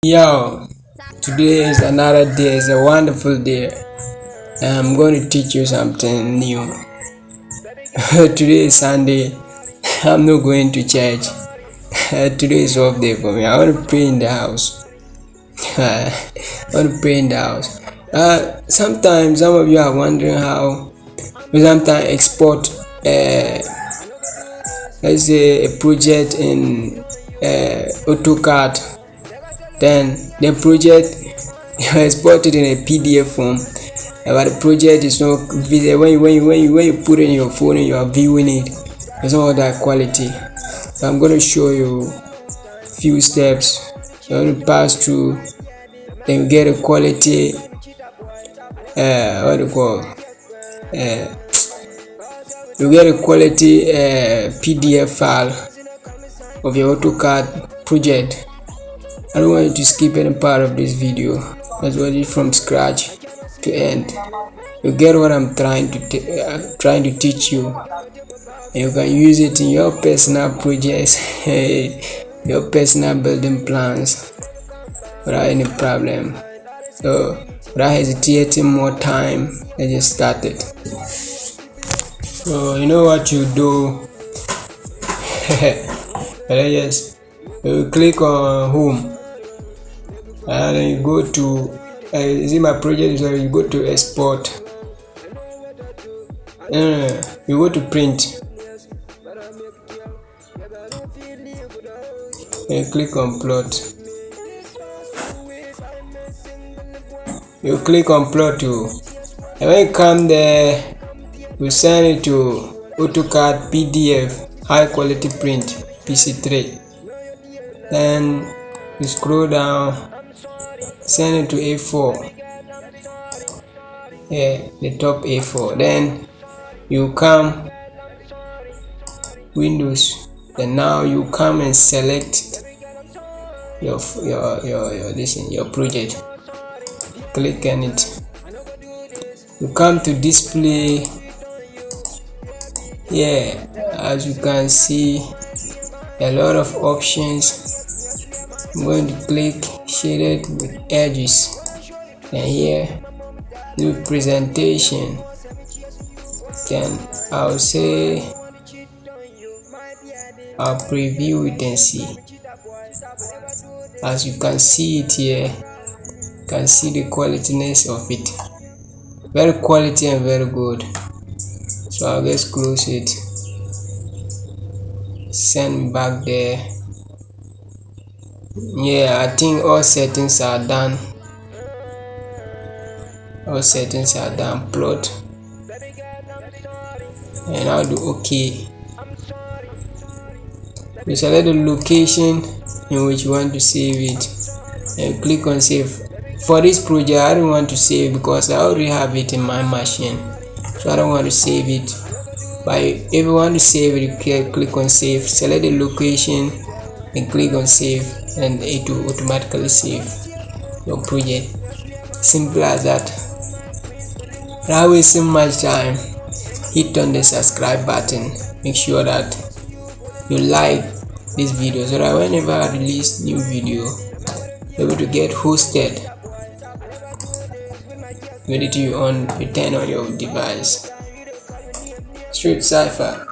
Yo, today is another day, it's a wonderful day. I'm going to teach you something new. Today is Sunday, I'm not going to church. Today is off day for me. I want to pray in the house. I want to pray in the house. Sometimes some of you are wondering how we sometimes export, let's say, a project in Autocad. Then the project you export it in a PDF form, but the project is not visible when you put it in your phone and you are viewing it. It's not that quality. So I'm going to show you few steps. You're going to pass through, then you get a quality. What do you call? You get a quality PDF file of your AutoCAD project. I don't want you to skip any part of this video. Let's watch it from scratch to end. You get what I'm trying to teach you. You can use it in your personal projects, your personal building plans, without any problem. So, without hesitating more time, let's just start it. So, you know what you do? You click on home. And then you go to see my project, so you go to export, you go to print, and click on plot. You click on plot too, and when you come there, you send it to AutoCAD PDF high quality print PC3. Then you scroll down, send it to A4, the top A4. Then you come Windows, and now you come and select your project. Click on it. You come to display. As you can see, a lot of options. I'm going to click shaded with edges, and here do presentation. Then I'll say I'll preview it and see. As you can see it here, you can see the qualityness of it. Very quality and very good. So I'll just close it, send back there. I think all settings are done. Plot, and I'll do OK. You select the location in which you want to save it, and click on save. For this project, I don't want to save because I already have it in my machine, so I don't want to save it. But if you want to save it, you click on save, select the location, and click on save, and it will automatically save your project. Simple as that. Without wasting much time, hit on the subscribe button. Make sure that you like this video so that whenever I release new video, you're able to get hosted ready to turn on your device. Street Cipher.